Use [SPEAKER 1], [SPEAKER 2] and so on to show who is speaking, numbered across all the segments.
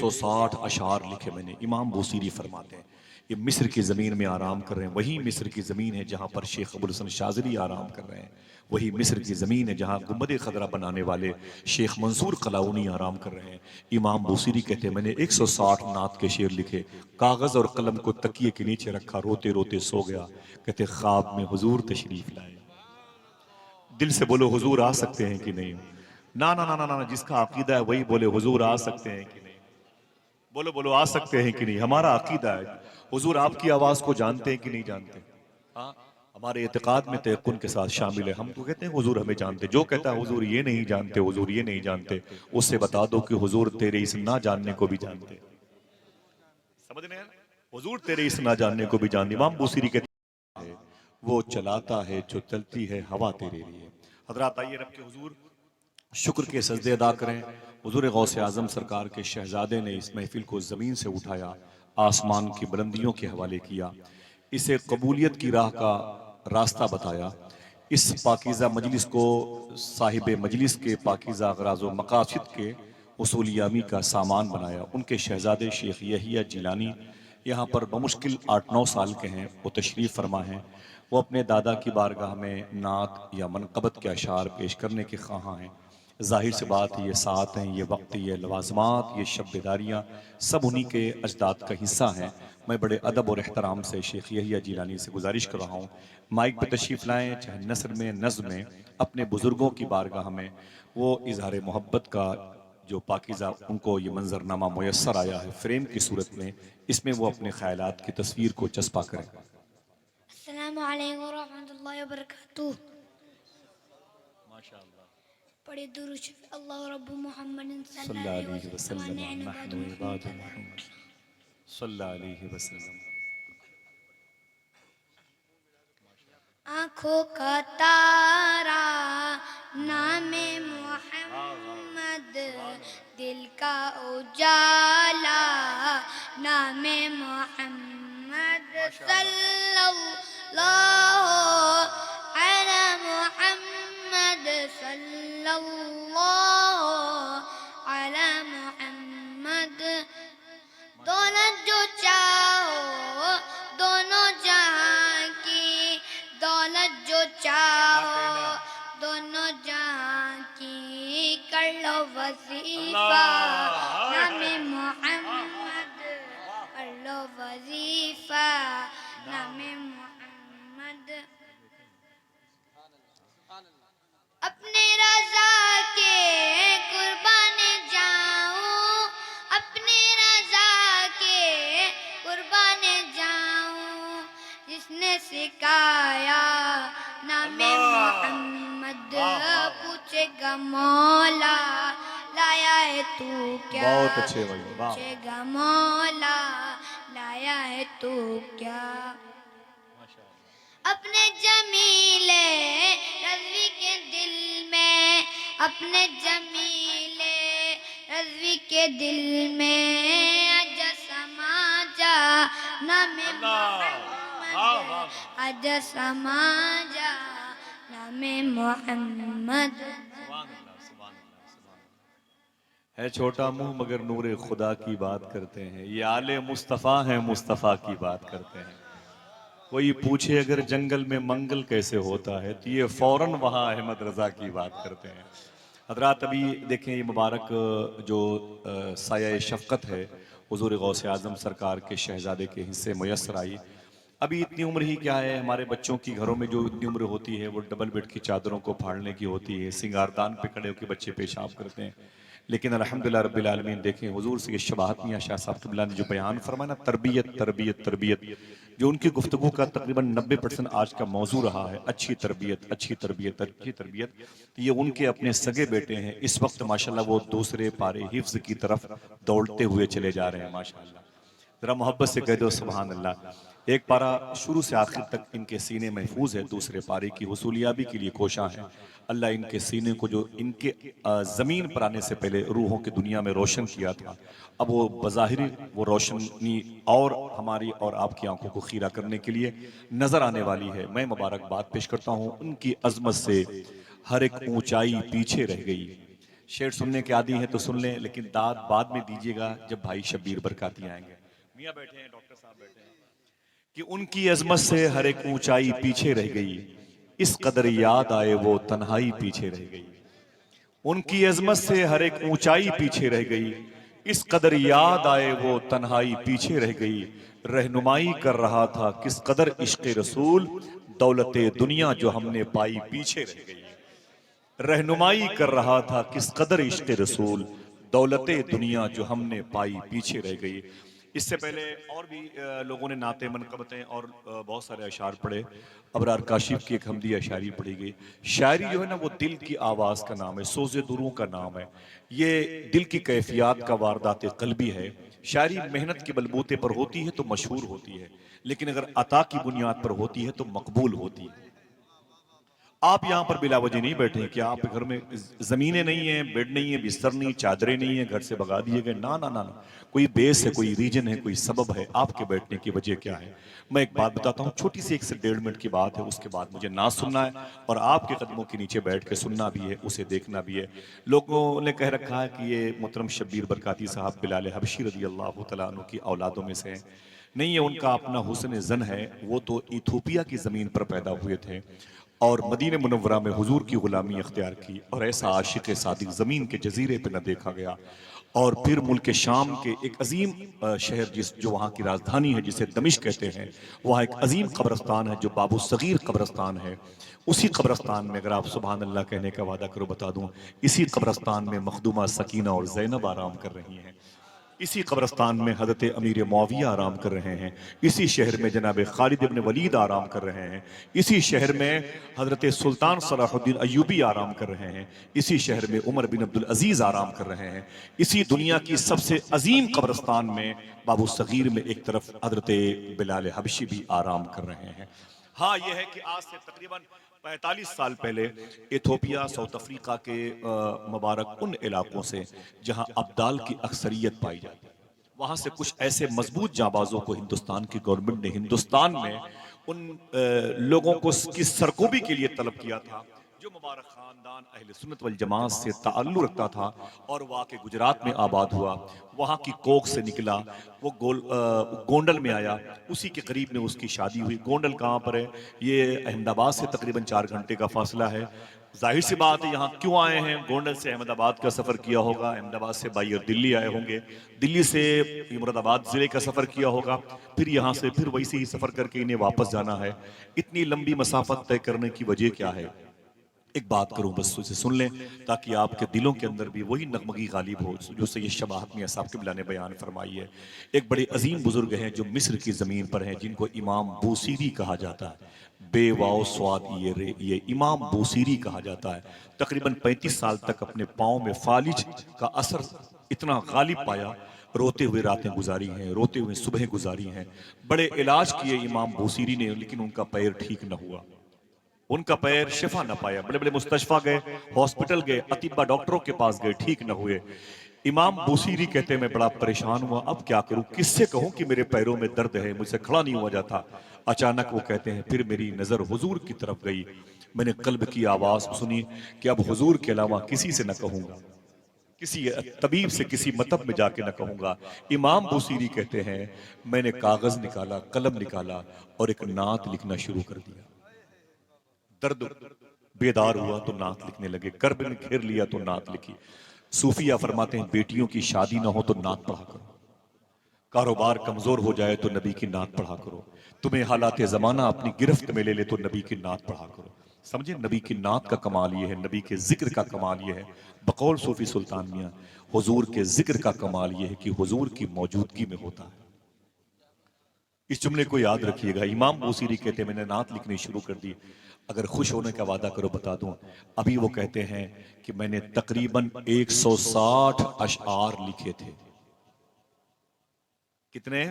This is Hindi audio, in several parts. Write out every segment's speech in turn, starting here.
[SPEAKER 1] 160 अशार लिखे मैंने। इमाम बूसीरी फरमाते हैं ये मिस्र की ज़मीन में आराम कर रहे हैं, वही मिस्र की ज़मीन है जहाँ पर शेख अबुल हसन शाज़ली आराम कर रहे हैं, वही मिस्र की ज़मीन है जहाँ गुंबद खदरा बनाने वाले शेख मंसूर कलाउनी आराम कर रहे हैं। इमाम बूसीरी कहते हैं मैंने 160 नात के शेर लिखे, कागज़ और कलम को तकिए के नीचे रखा, रोते रोते सो गया। कहते ख्वाब में हुजूर तशरीफ लाए। दिल से बोलो हुजूर आ सकते हैं कि नहीं। ना ना ना ना ना, जिसका अकीदा है वही बोले हुजूर आ सकते हैं कि नहीं। बोलो बोलो आ सकते हैं कि नहीं। हमारा अकीदा है हुजूर आपकी आवाज को जानते हैं कि नहीं जानते। हाँ, हमारे इत्तेकाद में तयक्कुन के साथ शामिल है। हम तो कहते हैं हुजूर हमें जानते। जो कहता है हुजूर ये नहीं जानते, हुजूर ये नहीं जानते, उससे बता दो कि हुजूर तेरे इस ना जानने को भी जानते। समझ रहे हैं, हुजूर तेरे इस ना जानने को भी जानते। इमाम बूसीरी कहते हैं वो चलाता है जो चलती है हवा तेरे लिए। हजरात आइए रब के हुजूर शुक्र के सजदे अदा करें। हुजूर गौसे आजम सरकार के शहजादे ने इस महफिल को ज़मीन से उठाया, आसमान की बुलंदियों के हवाले किया, इसे कबूलियत की राह का रास्ता बताया, इस पाकीज़ा मजलिस को साहिब मजलिस के पाकीज़ा अगराज़ व मकासद के उसूलियामी का सामान बनाया। उनके शहजादे शेख यहिया जिलानी यहाँ पर बमुश्किल 8-9 साल के हैं। वो तशरीफ़ फरमा हैं। वो अपने दादा की बारगाह में नात या मनक़बत के अशार पेश करने के ख्वाहां हैं। जाहिर सी बात है ये साथ हैं, ये वक्त, ये लवाजमात, ये शब्बेदारियाँ सब उन्हीं के अजदाद का हिस्सा हैं। मैं बड़े अदब और एहतराम से शेख यहिया जिलानी से गुजारिश कर रहा हूँ माइक पर तशरीफ़ लाएँ, चाहे नस्र में नज़्म में, अपने बुज़ुर्गों की बारगाह में वो इजहार मोहब्बत का जो पाकीज़ा उनको ये मंजरनामा मुयस्सर आया है फ्रेम की सूरत में, इसमें वो अपने ख्यालात की तस्वीर को चस्पा करें।
[SPEAKER 2] अस्सलामु अलैकुम वरहमतुल्लाहि वबरकातुहू।
[SPEAKER 1] माशाअल्लाह।
[SPEAKER 2] पढ़े दुरूद शरीफ अल्लाह रब्बु मुहम्मदिन
[SPEAKER 1] सल्लल्लाहु
[SPEAKER 2] सल्लल्लाहु अलैहि
[SPEAKER 1] अलैहि
[SPEAKER 2] वसल्लम
[SPEAKER 1] वसल्लम
[SPEAKER 2] व
[SPEAKER 1] नहनु
[SPEAKER 2] नहनु
[SPEAKER 1] इबादु
[SPEAKER 2] इबादु
[SPEAKER 1] मुहम्मद सल्लल्लाहु अलैहि वसल्लम।
[SPEAKER 2] आँखों का तारा नामे मोहम्मद, दिल का उजाला नामे मोहम्मद, सल्लल्लाहु अलैहि मोहम्मद, सल्लल्लाहु अलैहि मोहम्मद। दौलत जो चाहो दोनों जहां की, दौलत जो चाहो दोनों जहां की, कर लो वजीफा नामे मोहम्मद, कर लो वजीफा नामे मोहम्मद। अपने रज़ा के कुर्बान जाऊं, अपने रज़ा के कुर्बान जाऊं, जिसने सिखाया नामे मोहम्मद, पूछेगा मौला लाया है तू क्या,
[SPEAKER 1] बहुत अच्छे भाई, वाह।
[SPEAKER 2] पूछेगा मौला लाया है तू क्या। अपने जमीले रज़वी के दिल में, अपने जमीले रज़वी के दिल में आजा समा जा नामे मोहम्मद, आजा समा जा नामे मोहम्मद।
[SPEAKER 1] है छोटा मुंह मगर नूरे खुदा की बात करते हैं। ये आले मुस्तफ़ा हैं, मुस्तफ़ा की बात करते हैं। कोई पूछे अगर जंगल में मंगल कैसे होता है तो ये फौरन वहाँ अहमद रज़ा की बात करते हैं। हजरात अभी देखें ये मुबारक जो साया शफ़क़त है हुज़ूर गौसे आज़म सरकार के शहज़ादे के हिस्से मुयस्सर आई। अभी इतनी उम्र ही क्या है, हमारे बच्चों की घरों में जो इतनी उम्र होती है वो डबल बेड की चादरों को फाड़ने की होती है, सिंगारदान पे खड़े होकर बच्चे पेशाब करते हैं। लेकिन अल्हम्दुलिल्लाह रब्बिल आलमीन देखें हुजूर से ये शबाहत मियां शाह साहब क़िबला ने जो बयान फरमाया ना, तरबियत तरबियत तरबियत, जो उनकी गुफ्तगू का तकरीबन 90% आज का मौजू रहा है, अच्छी तरबियत अच्छी तरबियत अच्छी तरबियत। ये उनके अपने सगे बेटे हैं। इस वक्त माशाल्लाह वो दूसरे पारे हिफ्ज की तरफ दौड़ते हुए चले जा रहे हैं माशाल्लाह। जरा मोहब्बत से कह दो सुभान अल्लाह। एक पारा शुरू से आखिर तक इनके सीने महफूज है, दूसरे पारे की हुसूलियाबी के लिए कोशा है। अल्लाह इनके सीने को जो इनके ज़मीन पर आने से पहले रूहों की दुनिया में रोशन किया था, अब वो बज़ाहिर वो रोशनी और हमारी और आपकी आंखों को खीरा करने के लिए नज़र आने वाली है। मैं मुबारकबाद पेश करता हूँ उनकी अजमत से। हर एक ऊंचाई पीछे रह गई, शेर सुनने के आदी हैं तो सुन लें, लेकिन दाद बाद में दीजिएगा जब भाई शब्बीर बरकाती आएंगे। मियाँ बैठे हैं, डॉक्टर साहब बैठे हैं कि उनकी अजमत से हर एक ऊंचाई पीछे रह गई, इस कदर याद आए वो तन्हाई पीछे रह गई। उनकी अजमत से हर एक ऊंचाई पीछे रह गई, इस कदर याद आए वो तन्हाई पीछे रह गई। रहनुमाई कर रहा था किस कदर इश्क रसूल, दौलते दुनिया जो हमने पाई पीछे रह गई। रहनुमाई कर रहा था किस कदर इश्क रसूल, दौलते दुनिया जो हमने पाई पीछे रह गई। इससे पहले और भी लोगों ने नाते मनकबतें और बहुत सारे अशार पढ़े। अबरार काशिफ की एक हमदी अशारी पढ़ी गई। शायरी जो है ना वो दिल की आवाज़ का नाम है, सोज़े दुरूं का नाम है। ये दिल की कैफियत का वारदात कल्बी है। शायरी मेहनत के बलबूते पर होती है तो मशहूर होती है, लेकिन अगर अता की बुनियाद पर होती है तो मकबूल होती है। आप यहाँ पर बिला वजह नहीं बैठे कि आप घर में जमीनें नहीं है, बेड नहीं है, बिस्तर नहीं, चादरें नहीं है, घर से भगा दिए गए। ना ना ना ना, कोई बेस है, कोई रीजन है, कोई सबब है आपके बैठने की वजह क्या है। मैं एक बात बताता हूँ, छोटी सी 1 से 1.5 मिनट की बात है, उसके बाद मुझे ना सुनना है और आपके कदमों के नीचे बैठ के सुनना भी है, उसे देखना भी है। लोगों ने कह रखा है कि ये मोहतरम शब्बीर बरकाती साहब बिलाल हबशी रज़ी अल्लाह तआला अन्हु की औलादों में से हैं। नहीं, ये उनका अपना हुस्न ज़न है। वो तो इथोपिया की ज़मीन पर पैदा हुए थे और मदीने मुनव्वरा में हुजूर की गुलामी अख्तियार की, और ऐसा आशिक सादिक ज़मीन के जजीरे पे न देखा गया। और फिर मुल्क शाम के एक अजीम शहर जो वहाँ की राजधानी है, जिसे दमिश्क कहते हैं, वहाँ एक अजीम कब्रस्तान है जो बाबू सगीर कब्रस्तान है। उसी कब्रस्तान में अगर आप सुबहान अल्लाह कहने का वादा करो, बता दूं, इसी कब्रस्तान में मखदूमा सकीना और जैनब आराम कर रही हैं। इसी कब्रस्तान में हजरत अमीर मुआविया आराम कर रहे हैं। इसी शहर में जनाब खालिद इब्न वलीद आराम कर रहे हैं। इसी शहर में हजरत सुल्तान सलाहुद्दीन अय्यूबी आराम कर रहे हैं। इसी शहर में उमर बिन अब्दुल अजीज आराम कर रहे हैं। इसी दुनिया की सबसे अजीम कब्रस्तान में बाबू सगीर में एक तरफ हजरत बिलाल हबशी भी आराम कर रहे हैं। हाँ, यह है कि आज से तकरीबन 45 साल पहले इथोपिया, साउथ अफ्रीका के मुबारक उन इलाकों से जहां अब्दाल की अक्सरियत पाई जाती है, वहां से कुछ ऐसे मजबूत जाबाजों को हिंदुस्तान की गवर्नमेंट ने हिंदुस्तान में उन लोगों को की सरकोबी के लिए तलब किया था जो मुबारक खानदान अहले सुन्नत वल जमात से ताल्लुक़ रखता था और वहाँ के गुजरात में आबाद हुआ। वहाँ की कोख से निकला, वो गोंडल में आया, उसी के करीब में उसकी शादी हुई। गोंडल कहाँ पर है? ये अहमदाबाद से तकरीबन 4 घंटे का फासला है। जाहिर सी बात है, यहाँ क्यों आए हैं? गोंडल से अहमदाबाद का सफ़र किया होगा, अहमदाबाद से बाई दिल्ली आए होंगे, दिल्ली से मुरादाबाद ज़िले का सफ़र किया होगा, फिर यहाँ से फिर वैसे ही सफ़र करके इन्हें वापस जाना है। इतनी लंबी मसाफत तय करने की वजह क्या है? एक बात करूं, बस उसे सुन लें ताकि आपके दिलों के अंदर भी वही नगमगी गालिब हो जो सैयद शबाहत मियां साहब क़िबला ने बयान फरमाई है। एक बड़े अजीम बुजुर्ग हैं जो मिस्र की ज़मीन पर हैं, जिनको इमाम बूसीरी कहा जाता है। बेवाओ स्वाद ये इमाम बूसीरी कहा जाता है। तकरीबन 35 साल तक अपने पाँव में फालिज का असर इतना गालिब पाया, रोते हुए रातें गुजारी हैं, रोते हुए सुबह गुजारी हैं। बड़े इलाज किए इमाम बूसीरी ने, लेकिन उनका पैर ठीक न हुआ, उनका पैर शिफा न पाया। बड़े बड़े मुस्तशफा गए, हॉस्पिटल गए, अतिबा डॉक्टरों के पास गए, ठीक न हुए। इमाम बूसीरी कहते हैं मैं बड़ा परेशान हुआ, अब क्या करूं, किससे कहूं कि मेरे पैरों में दर्द है, मुझसे खड़ा नहीं हुआ जाता। अचानक वो कहते हैं फिर मेरी नजर हुजूर की तरफ गई, मैंने कल्ब की आवाज सुनी कि अब हुजूर के अलावा किसी से न कहूंगा, किसी तबीब से किसी मतब में जाके न कहूंगा। इमाम बूसीरी कहते हैं मैंने कागज निकाला, कलम निकाला और एक नात लिखना शुरू कर दिया। दर्द बेदार हुआ तो नात लिखने लगे, कर्ब ने घेर लिया तो नात लिखी। सूफिया फरमाते हैं बेटियों की शादी ना हो तो नात पढ़ा करो, कारोबार कमजोर हो जाए तो नबी की नात पढ़ा करो, तुम्हें हालात जमाना अपनी गिरफ्त में ले ले तो नबी की नात पढ़ा करो। समझे, नबी की नात का कमाल ये है, नबी के जिक्र का कमाल ये है। बकौल सूफी सुल्तान मियां, हुजूर के जिक्र का कमाल ये है कि हुजूर की मौजूदगी में होता है। इस जुमले को याद रखिएगा। इमाम बूसीरी कहते हैं मैंने नात लिखनी शुरू कर दी। अगर खुश होने का वादा करो बता दूं, अभी वो कहते हैं कि मैंने तकरीबन 160 अशआर लिखे थे। कितने?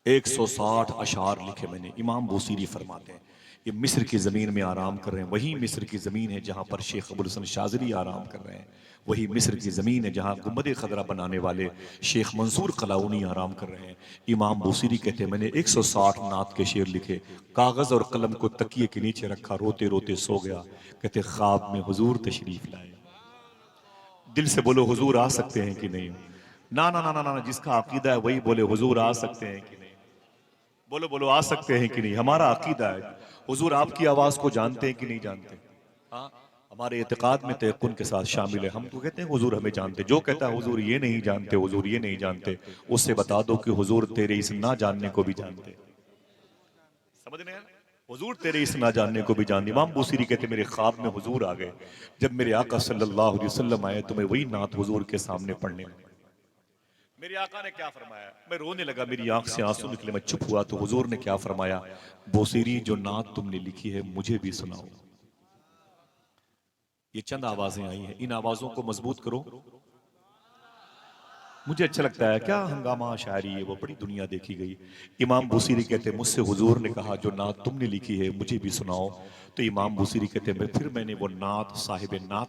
[SPEAKER 1] 160 अशआर लिखे मैंने। इमाम बूसीरी फरमाते हैं ये मिस्र की ज़मीन में आराम कर रहे हैं। वही मिस्र की ज़मीन है जहाँ पर शेख अबुल हसन शाज़िली आराम कर रहे हैं। वही मिस्र की ज़मीन है जहाँ गुंबद खदरा बनाने वाले शेख मंसूर कलाउनी आराम कर रहे हैं। इमाम बूसीरी कहते हैं मैंने 160 नात के शेर लिखे, कागज़ और कलम को तकिए के नीचे रखा, रोते रोते सो गया। कहते ख्वाब में हुजूर तशरीफ़ लाए। दिल से बोलो हुजूर आ सकते हैं कि नहीं। ना ना ना ना ना, जिसका अकीदा है वही बोले हुजूर आ सकते हैं कि नहीं। बोलो बोलो आ सकते हैं कि नहीं। हमारा अकीदा है हुजूर आपकी आवाज को जानते हैं कि नहीं जानते। हाँ, हमारे एतकाद में तयक्कुन के साथ शामिल है। हम तो कहते हैं हुजूर हमें जानते। जो कहता है हुजूर ये नहीं जानते, हुजूर ये नहीं जानते, उससे बता दो कि हुजूर तेरे इस ना जानने को भी जानते। समझ रहे हैं? हुजूर तेरे इस ना जानने को भी जानते। इमाम बूसीरी कहते मेरे ख्वाब में हुजूर आ गए। जब मेरे आका सल्लल्लाहु अलैहि वसल्लम आए तो मैं वही नात हुजूर के सामने पढ़ने लगा। मेरे आका ने क्या फरमाया, मैं रोने लगा, मेरी आंख से आंसू निकले, मैं चुप हुआ तो हुजूर ने क्या फरमाया, बोसीरी जो नात तुमने लिखी है मुझे भी सुनाओ। ये चंद आवाजें आई हैं, इन आवाजों को मजबूत करो। मुझे अच्छा लगता है, क्या हंगामा शायरी है वो, बड़ी दुनिया देखी गई। इमाम बुसीरी कहते मुझसे हुजूर ने कहा जो नात तुमने लिखी है मुझे भी सुनाओ। तो इमाम बुसीरी कहते फिर मैंने वो नात साहिब नात